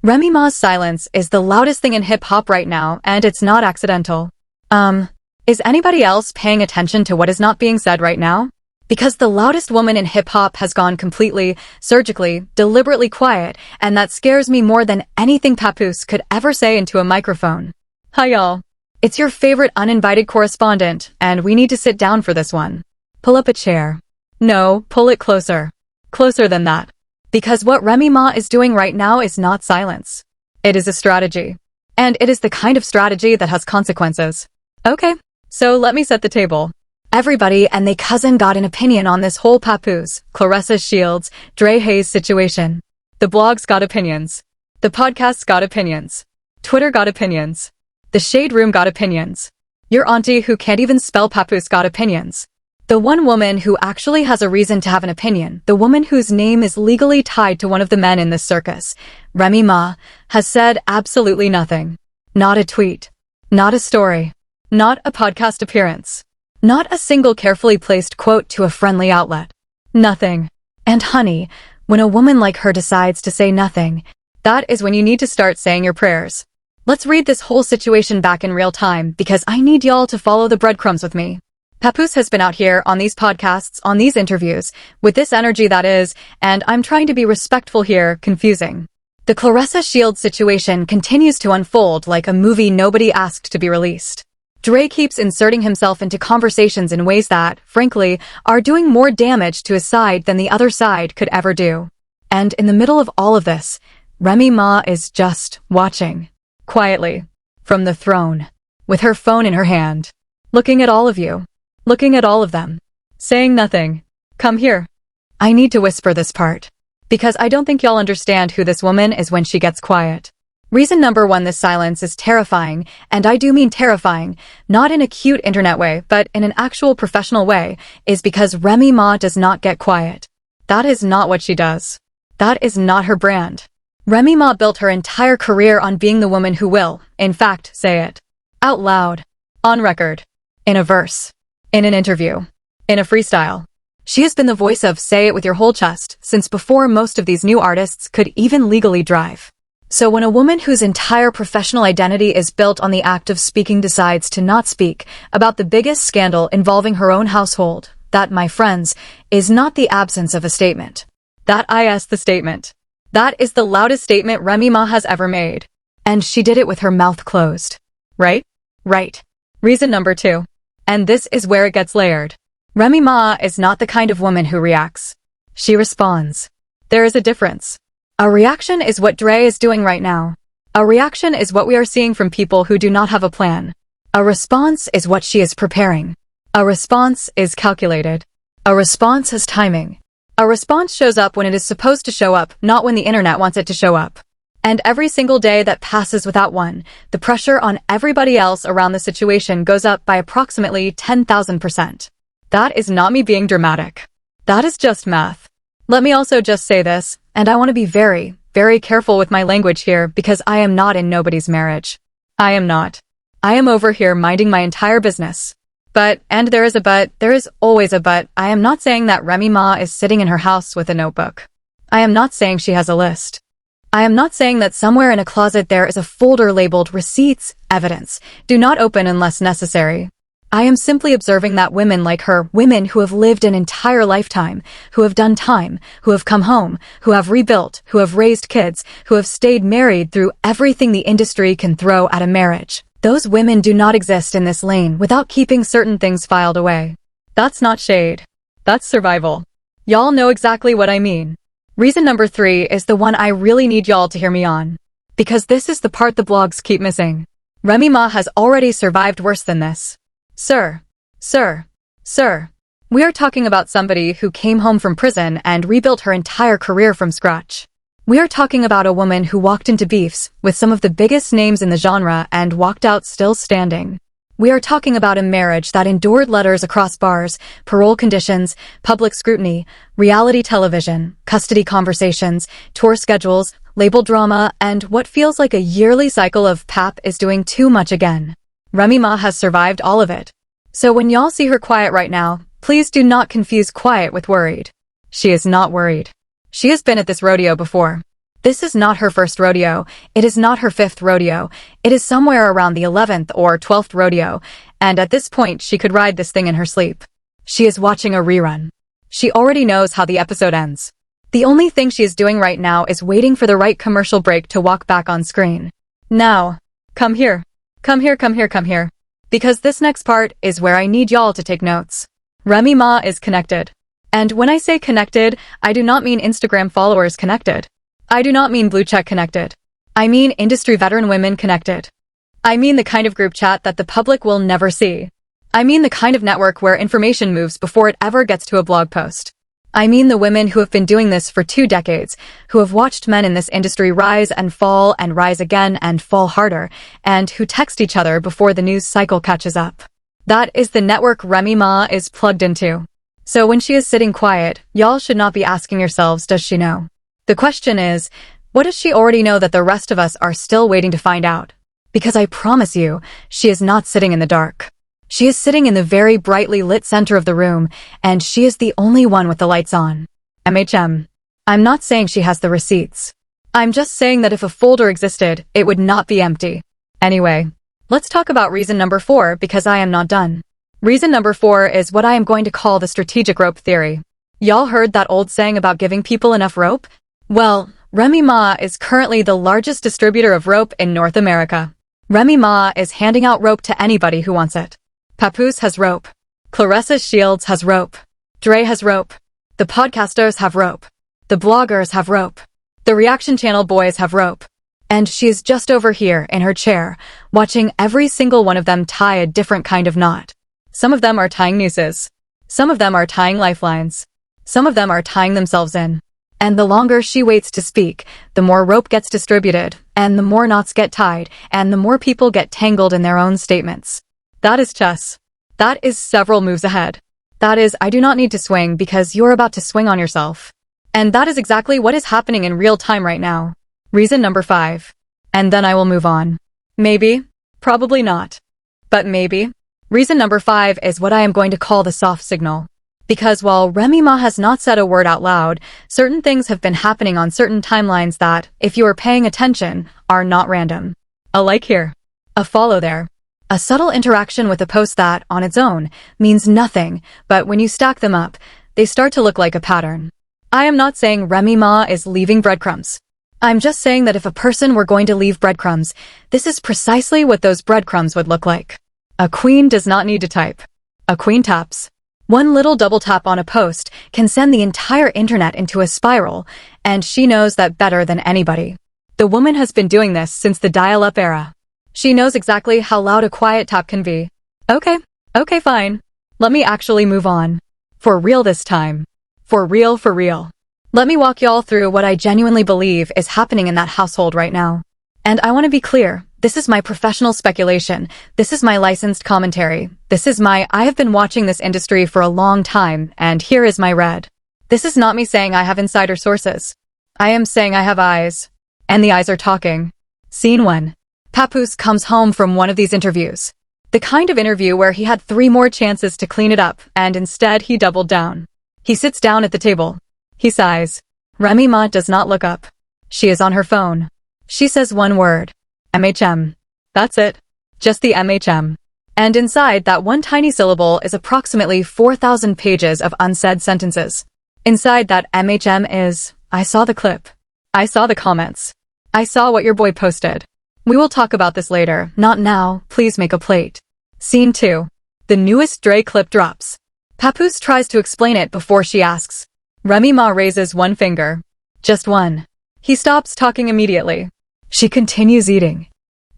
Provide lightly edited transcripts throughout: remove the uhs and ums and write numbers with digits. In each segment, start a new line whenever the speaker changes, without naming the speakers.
Remy Ma's silence is the loudest thing in hip-hop right now, and it's not accidental. Is anybody else paying attention to what is not being said right now? Because the loudest woman in hip-hop has gone completely, surgically, deliberately quiet, and that scares me more than anything Papoose could ever say into a microphone. Hi y'all. It's your favorite uninvited correspondent, and we need to sit down for this one. Pull up a chair. No, pull it closer. Closer than that. Because what Remy Ma is doing right now is not silence. It is a strategy. And it is the kind of strategy that has consequences. Okay, so let me set the table. Everybody and they cousin got an opinion on this whole Papoose, Claressa Shields, Dre Hayes situation. The blogs got opinions. The podcasts got opinions. Twitter got opinions. The Shade Room got opinions. Your auntie who can't even spell Papoose got opinions. The one woman who actually has a reason to have an opinion, the woman whose name is legally tied to one of the men in this circus, Remy Ma, has said absolutely nothing. Not a tweet. Not a story. Not a podcast appearance. Not a single carefully placed quote to a friendly outlet. Nothing. And honey, when a woman like her decides to say nothing, that is when you need to start saying your prayers. Let's read this whole situation back in real time because I need y'all to follow the breadcrumbs with me. Papoose has been out here on these podcasts, on these interviews, with this energy that is, and I'm trying to be respectful here, confusing. The Claressa Shields situation continues to unfold like a movie nobody asked to be released. Dre keeps inserting himself into conversations in ways that, frankly, are doing more damage to his side than the other side could ever do. And in the middle of all of this, Remy Ma is just watching. Quietly. From the throne. With her phone in her hand. Looking at all of you. Looking at all of them. Saying nothing. Come here. I need to whisper this part. Because I don't think y'all understand who this woman is when she gets quiet. Reason number one, this silence is terrifying, and I do mean terrifying, not in a cute internet way, but in an actual professional way, is because Remy Ma does not get quiet. That is not what she does. That is not her brand. Remy Ma built her entire career on being the woman who will, in fact, say it. Out loud. On record. In a verse. In an interview. In a freestyle. She has been the voice of say it with your whole chest since before most of these new artists could even legally drive. So when a woman whose entire professional identity is built on the act of speaking decides to not speak about the biggest scandal involving her own household, that, my friends, is not the absence of a statement. That is the statement. That is the loudest statement Remy Ma has ever made. And she did it with her mouth closed. Right? Right. Reason number two. And this is where it gets layered. Remy Ma is not the kind of woman who reacts. She responds. There is a difference. A reaction is what Dre is doing right now. A reaction is what we are seeing from people who do not have a plan. A response is what she is preparing. A response is calculated. A response has timing. A response shows up when it is supposed to show up, not when the internet wants it to show up. And every single day that passes without one, the pressure on everybody else around the situation goes up by approximately 10,000%. That is not me being dramatic. That is just math. Let me also just say this, and I want to be very, very careful with my language here because I am not in nobody's marriage. I am not. I am over here minding my entire business. But, and there is a but, there is always a but, I am not saying that Remy Ma is sitting in her house with a notebook. I am not saying she has a list. I am not saying that somewhere in a closet there is a folder labeled receipts, evidence, do not open unless necessary. I am simply observing that women like her, women who have lived an entire lifetime, who have done time, who have come home, who have rebuilt, who have raised kids, who have stayed married through everything the industry can throw at a marriage. Those women do not exist in this lane without keeping certain things filed away. That's not shade. That's survival. Y'all know exactly what I mean. Reason number three is the one I really need y'all to hear me on. Because this is the part the blogs keep missing. Remy Ma has already survived worse than this. Sir. We are talking about somebody who came home from prison and rebuilt her entire career from scratch. We are talking about a woman who walked into beefs with some of the biggest names in the genre and walked out still standing. We are talking about a marriage that endured letters across bars, parole conditions, public scrutiny, reality television, custody conversations, tour schedules, label drama, and what feels like a yearly cycle of Pap is doing too much again. Remy Ma has survived all of it. So when y'all see her quiet right now, please do not confuse quiet with worried. She is not worried. She has been at this rodeo before. This is not her first rodeo. It is not her fifth rodeo. It is somewhere around the 11th or 12th rodeo, and at this point she could ride this thing in her sleep. She is watching a rerun. She already knows how the episode ends. The only thing she is doing right now is waiting for the right commercial break to walk back on screen. Now, come here. Come here, come here, come here. Because this next part is where I need y'all to take notes. Remy Ma is connected. And when I say connected, I do not mean Instagram followers connected. I do not mean blue check connected. I mean industry veteran women connected. I mean the kind of group chat that the public will never see. I mean the kind of network where information moves before it ever gets to a blog post. I mean the women who have been doing this for 2 decades, who have watched men in this industry rise and fall and rise again and fall harder, and who text each other before the news cycle catches up. That is the network Remy Ma is plugged into. So when she is sitting quiet, y'all should not be asking yourselves, does she know? The question is, what does she already know that the rest of us are still waiting to find out? Because I promise you, she is not sitting in the dark. She is sitting in the very brightly lit center of the room, and she is the only one with the lights on. I'm not saying she has the receipts. I'm just saying that if a folder existed, it would not be empty. Anyway, let's talk about reason number 4 because I am not done. Reason number 4 is what I am going to call the strategic rope theory. Y'all heard that old saying about giving people enough rope? Well, Remy Ma is currently the largest distributor of rope in North America. Remy Ma is handing out rope to anybody who wants it. Papoose has rope. Claressa Shields has rope. Dre has rope. The podcasters have rope. The bloggers have rope. The reaction channel boys have rope. And she is just over here in her chair, watching every single one of them tie a different kind of knot. Some of them are tying nooses. Some of them are tying lifelines. Some of them are tying themselves in. And the longer she waits to speak, the more rope gets distributed, and the more knots get tied, and the more people get tangled in their own statements. That is chess. That is several moves ahead. That is, I do not need to swing because you're about to swing on yourself. And that is exactly what is happening in real time right now. Reason number 5. And then I will move on. Maybe. Probably not. But maybe. Reason number 5 is what I am going to call the soft signal. Because while Remy Ma has not said a word out loud, certain things have been happening on certain timelines that, if you are paying attention, are not random. A like here. A follow there. A subtle interaction with a post that, on its own, means nothing, but when you stack them up, they start to look like a pattern. I am not saying Remy Ma is leaving breadcrumbs. I'm just saying that if a person were going to leave breadcrumbs, this is precisely what those breadcrumbs would look like. A queen does not need to type. A queen taps. One little double tap on a post can send the entire internet into a spiral, and she knows that better than anybody. The woman has been doing this since the dial-up era. She knows exactly how loud a quiet tap can be. Okay, fine. Let me actually move on. For real this time. For real, for real. Let me walk y'all through what I genuinely believe is happening in that household right now. And I want to be clear. This is my professional speculation. This is my licensed commentary. I have been watching this industry for a long time, and here is my read. This is not me saying I have insider sources. I am saying I have eyes. And the eyes are talking. Scene 1. Papoose comes home from one of these interviews. The kind of interview where he had 3 more chances to clean it up, and instead he doubled down. He sits down at the table. He sighs. Remy Ma does not look up. She is on her phone. She says one word. MHM. That's it. Just the MHM. And inside that one tiny syllable is approximately 4,000 pages of unsaid sentences. Inside that MHM is, I saw the clip. I saw the comments. I saw what your boy posted. We will talk about this later, not now, please make a plate. Scene 2. The newest Dre clip drops. Papoose tries to explain it before she asks. Remy Ma raises one finger. Just one. He stops talking immediately. She continues eating.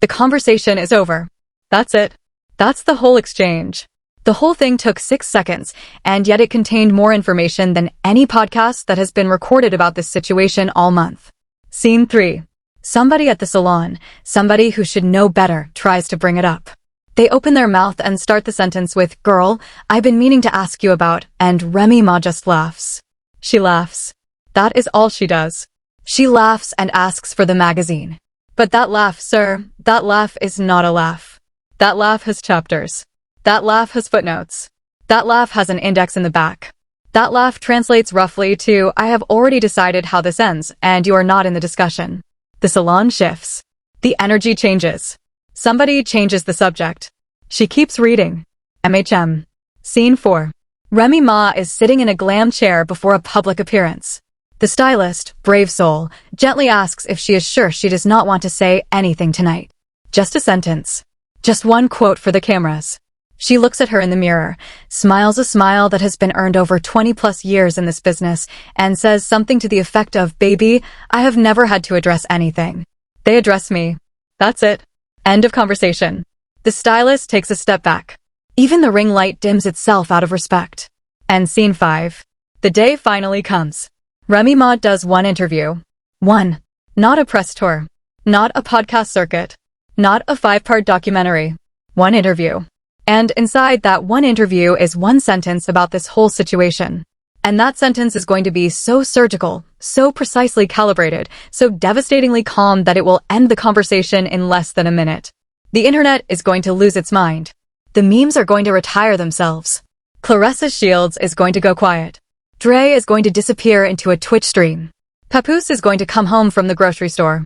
The conversation is over. That's it. That's the whole exchange. The whole thing took 6 seconds, and yet it contained more information than any podcast that has been recorded about this situation all month. Scene 3. Somebody at the salon, somebody who should know better, tries to bring it up. They open their mouth and start the sentence with, "Girl, I've been meaning to ask you about," and Remy Ma just laughs. She laughs. That is all she does. She laughs and asks for the magazine. But that laugh, sir, that laugh is not a laugh. That laugh has chapters. That laugh has footnotes. That laugh has an index in the back. That laugh translates roughly to, I have already decided how this ends, and you are not in the discussion. The salon shifts. The energy changes. Somebody changes the subject. She keeps reading. MHM. Scene 4. Remy Ma is sitting in a glam chair before a public appearance. The stylist, brave soul, gently asks if she is sure she does not want to say anything tonight. Just a sentence. Just one quote for the cameras. She looks at her in the mirror, smiles a smile that has been earned over 20+ years in this business, and says something to the effect of, "Baby, I have never had to address anything. They address me. That's it. End of conversation." The stylist takes a step back. Even the ring light dims itself out of respect. And scene 5. The day finally comes. Remy Ma does one interview. One. Not a press tour. Not a podcast circuit. Not a 5-part documentary. One interview. And inside that one interview is one sentence about this whole situation. And that sentence is going to be so surgical, so precisely calibrated, so devastatingly calm that it will end the conversation in less than a minute. The internet is going to lose its mind. The memes are going to retire themselves. Claressa Shields is going to go quiet. Dre is going to disappear into a Twitch stream. Papoose is going to come home from the grocery store.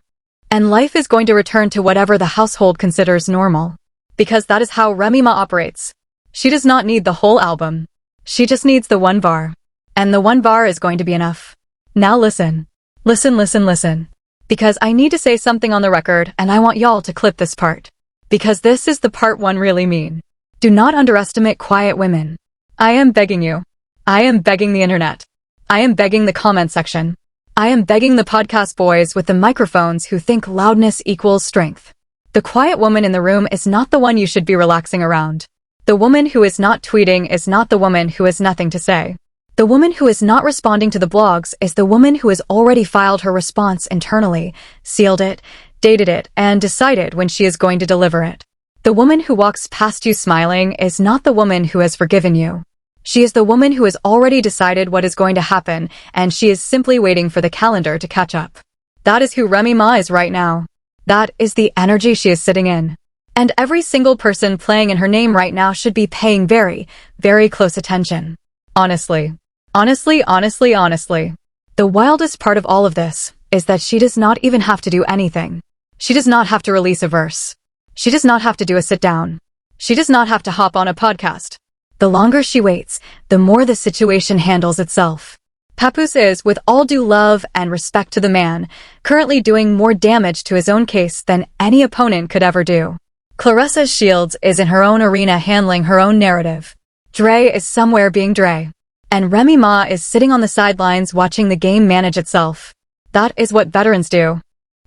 And life is going to return to whatever the household considers normal. Because that is how Remy Ma operates. She does not need the whole album. She just needs the one bar. And the one bar is going to be enough. Now listen. Listen. Because I need to say something on the record, and I want y'all to clip this part. Because this is the part one really mean. Do not underestimate quiet women. I am begging you. I am begging the internet. I am begging the comment section. I am begging the podcast boys with the microphones who think loudness equals strength. The quiet woman in the room is not the one you should be relaxing around. The woman who is not tweeting is not the woman who has nothing to say. The woman who is not responding to the blogs is the woman who has already filed her response internally, sealed it, dated it, and decided when she is going to deliver it. The woman who walks past you smiling is not the woman who has forgiven you. She is the woman who has already decided what is going to happen, and she is simply waiting for the calendar to catch up. That is who Remy Ma is right now. That is the energy she is sitting in. And every single person playing in her name right now should be paying very, very close attention. Honestly. Honestly. The wildest part of all of this is that she does not even have to do anything. She does not have to release a verse. She does not have to do a sit-down. She does not have to hop on a podcast. The longer she waits, the more the situation handles itself. Papoose is, with all due love and respect to the man, currently doing more damage to his own case than any opponent could ever do. Claressa Shields is in her own arena handling her own narrative. Dre is somewhere being Dre. And Remy Ma is sitting on the sidelines watching the game manage itself. That is what veterans do.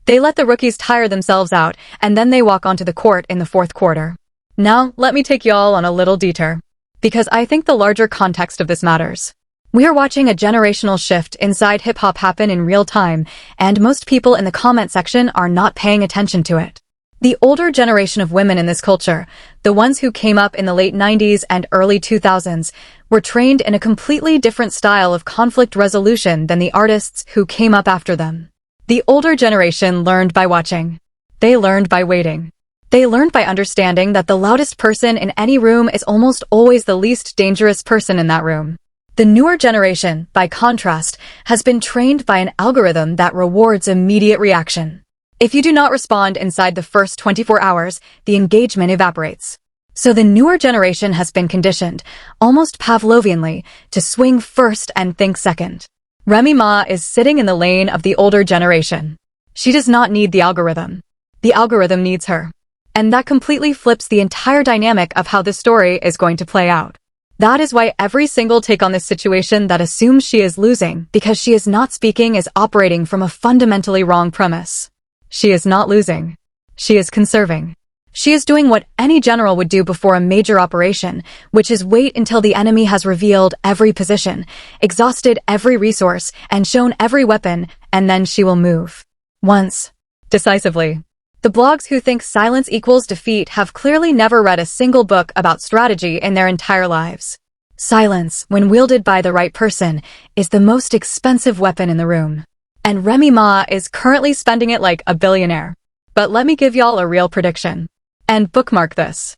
They let the rookies tire themselves out, and then they walk onto the court in the fourth quarter. Now, let me take y'all on a little detour. Because I think the larger context of this matters. We are watching a generational shift inside hip-hop happen in real time, and most people in the comment section are not paying attention to it. The older generation of women in this culture, the ones who came up in the late 90s and early 2000s, were trained in a completely different style of conflict resolution than the artists who came up after them. The older generation learned by watching. They learned by waiting. They learned by understanding that the loudest person in any room is almost always the least dangerous person in that room. The newer generation, by contrast, has been trained by an algorithm that rewards immediate reaction. If you do not respond inside the first 24 hours, the engagement evaporates. So the newer generation has been conditioned, almost Pavlovianly, to swing first and think second. Remy Ma is sitting in the lane of the older generation. She does not need the algorithm. The algorithm needs her. And that completely flips the entire dynamic of how this story is going to play out. That is why every single take on this situation that assumes she is losing because she is not speaking is operating from a fundamentally wrong premise. She is not losing. She is conserving. She is doing what any general would do before a major operation, which is wait until the enemy has revealed every position, exhausted every resource, and shown every weapon, and then she will move. Once. Decisively. The blogs who think silence equals defeat have clearly never read a single book about strategy in their entire lives. Silence, when wielded by the right person, is the most expensive weapon in the room. And Remy Ma is currently spending it like a billionaire. But let me give y'all a real prediction. And bookmark this.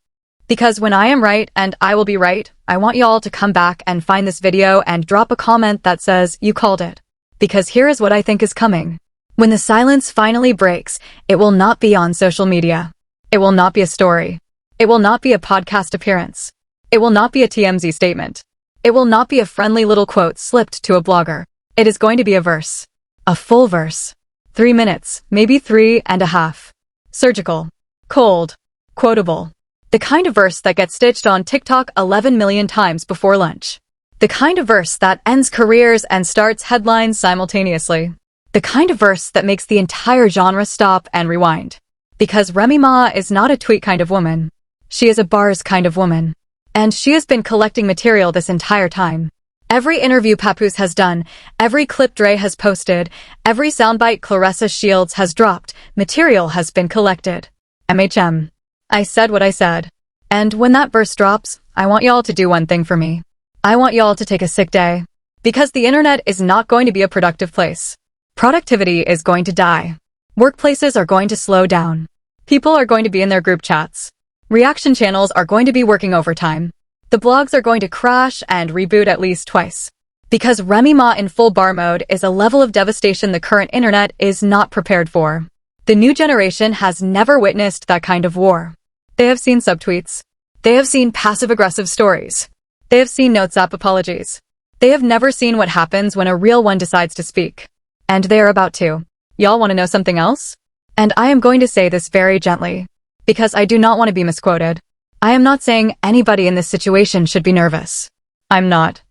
Because when I am right and I will be right, I want y'all to come back and find this video and drop a comment that says you called it. Because here is what I think is coming. When the silence finally breaks, it will not be on social media. It will not be a story. It will not be a podcast appearance. It will not be a TMZ statement. It will not be a friendly little quote slipped to a blogger. It is going to be a verse. A full verse. 3 minutes, maybe 3.5. Surgical. Cold. Quotable. The kind of verse that gets stitched on TikTok 11 million times before lunch. The kind of verse that ends careers and starts headlines simultaneously. The kind of verse that makes the entire genre stop and rewind. Because Remy Ma is not a tweet kind of woman. She is a bars kind of woman. And she has been collecting material this entire time. Every interview Papoose has done, every clip Dre has posted, every soundbite Claressa Shields has dropped, material has been collected. MHM. I said what I said. And when that verse drops, I want y'all to do one thing for me. I want y'all to take a sick day. Because the internet is not going to be a productive place. Productivity is going to die. Workplaces are going to slow down. People are going to be in their group chats. Reaction channels are going to be working overtime. The blogs are going to crash and reboot at least twice. Because Remy Ma in full bar mode is a level of devastation the current internet is not prepared for. The new generation has never witnessed that kind of war. They have seen subtweets. They have seen passive-aggressive stories. They have seen notes app apologies. They have never seen what happens when a real one decides to speak. And they are about to. Y'all want to know something else? And I am going to say this very gently. Because I do not want to be misquoted. I am not saying anybody in this situation should be nervous. I'm not.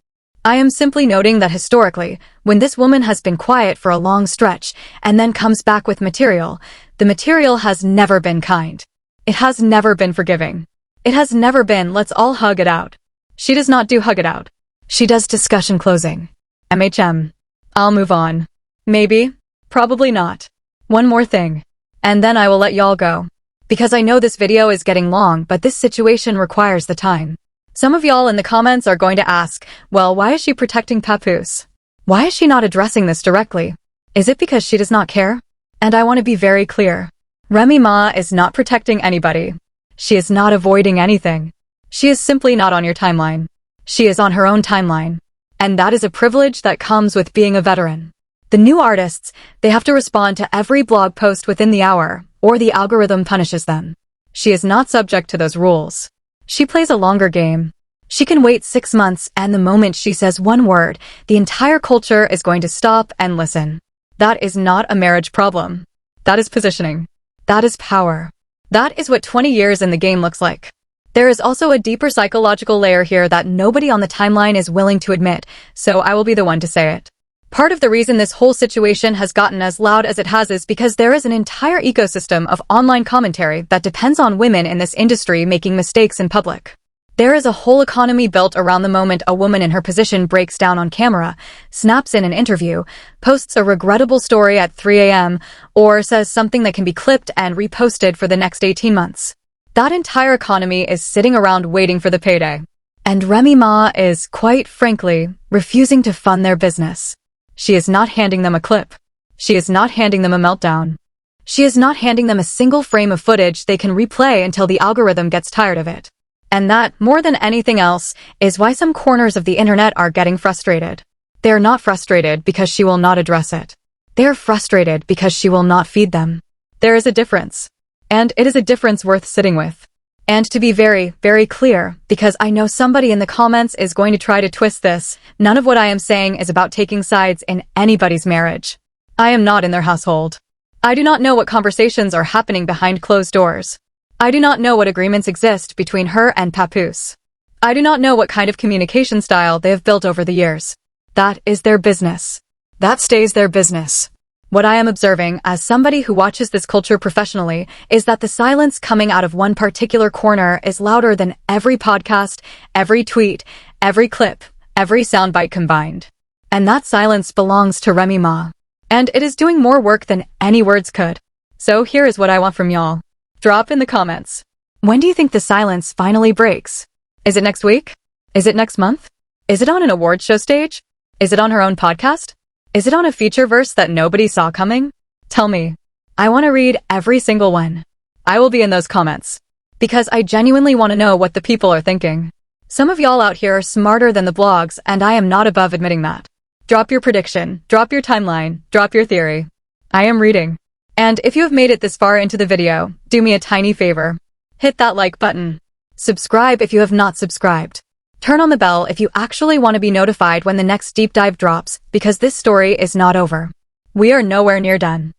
I am simply noting that historically, when this woman has been quiet for a long stretch and then comes back with material, the material has never been kind. It has never been forgiving. It has never been let's all hug it out. She does not do hug it out. She does discussion closing. MHM. I'll move on. Maybe. Probably not. One more thing. And then I will let y'all go. Because I know this video is getting long, but this situation requires the time. Some of y'all in the comments are going to ask, well, why is she protecting Papoose? Why is she not addressing this directly? Is it because she does not care? And I want to be very clear. Remy Ma is not protecting anybody. She is not avoiding anything. She is simply not on your timeline. She is on her own timeline. And that is a privilege that comes with being a veteran. The new artists, they have to respond to every blog post within the hour, or the algorithm punishes them. She is not subject to those rules. She plays a longer game. She can wait 6 months, and the moment she says one word, the entire culture is going to stop and listen. That is not a marriage problem. That is positioning. That is power. That is what 20 years in the game looks like. There is also a deeper psychological layer here that nobody on the timeline is willing to admit, so I will be the one to say it. Part of the reason this whole situation has gotten as loud as it has is because there is an entire ecosystem of online commentary that depends on women in this industry making mistakes in public. There is a whole economy built around the moment a woman in her position breaks down on camera, snaps in an interview, posts a regrettable story at 3 a.m., or says something that can be clipped and reposted for the next 18 months. That entire economy is sitting around waiting for the payday. And Remy Ma is, quite frankly, refusing to fund their business. She is not handing them a clip. She is not handing them a meltdown. She is not handing them a single frame of footage they can replay until the algorithm gets tired of it. And that, more than anything else, is why some corners of the internet are getting frustrated. They are not frustrated because she will not address it. They are frustrated because she will not feed them. There is a difference. And it is a difference worth sitting with. And to be very, very clear, because I know somebody in the comments is going to try to twist this, none of what I am saying is about taking sides in anybody's marriage. I am not in their household. I do not know what conversations are happening behind closed doors. I do not know what agreements exist between her and Papoose. I do not know what kind of communication style they have built over the years. That is their business. That stays their business. What I am observing, as somebody who watches this culture professionally, is that the silence coming out of one particular corner is louder than every podcast, every tweet, every clip, every soundbite combined. And that silence belongs to Remy Ma. And it is doing more work than any words could. So here is what I want from y'all. Drop in the comments. When do you think the silence finally breaks? Is it next week? Is it next month? Is it on an award show stage? Is it on her own podcast? Is it on a feature verse that nobody saw coming? Tell me. I want to read every single one. I will be in those comments. Because I genuinely want to know what the people are thinking. Some of y'all out here are smarter than the blogs, and I am not above admitting that. Drop your prediction, drop your timeline, drop your theory. I am reading. And if you have made it this far into the video, do me a tiny favor. Hit that like button. Subscribe if you have not subscribed. Turn on the bell if you actually want to be notified when the next deep dive drops, because this story is not over. We are nowhere near done.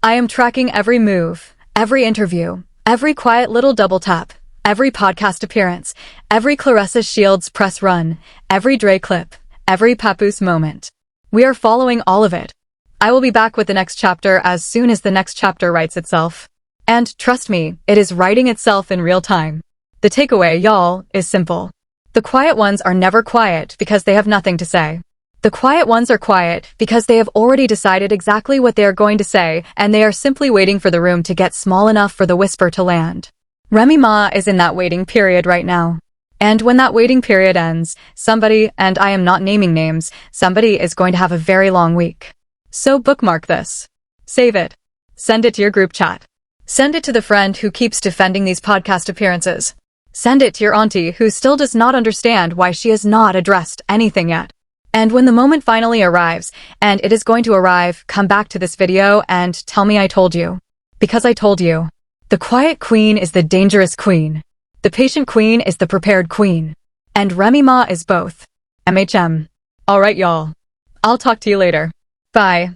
I am tracking every move, every interview, every quiet little double tap, every podcast appearance, every Claressa Shields press run, every Dre clip, every Papoose moment. We are following all of it. I will be back with the next chapter as soon as the next chapter writes itself. And trust me, it is writing itself in real time. The takeaway, y'all, is simple. The quiet ones are never quiet because they have nothing to say. The quiet ones are quiet because they have already decided exactly what they are going to say, and they are simply waiting for the room to get small enough for the whisper to land. Remy Ma is in that waiting period right now. And when that waiting period ends, somebody, and I am not naming names, somebody is going to have a very long week. So bookmark this. Save it. Send it to your group chat. Send it to the friend who keeps defending these podcast appearances. Send it to your auntie who still does not understand why she has not addressed anything yet. And when the moment finally arrives, and it is going to arrive, come back to this video and tell me I told you. Because I told you. The quiet queen is the dangerous queen. The patient queen is the prepared queen. And Remy Ma is both. MHM. Alright y'all. I'll talk to you later. Bye.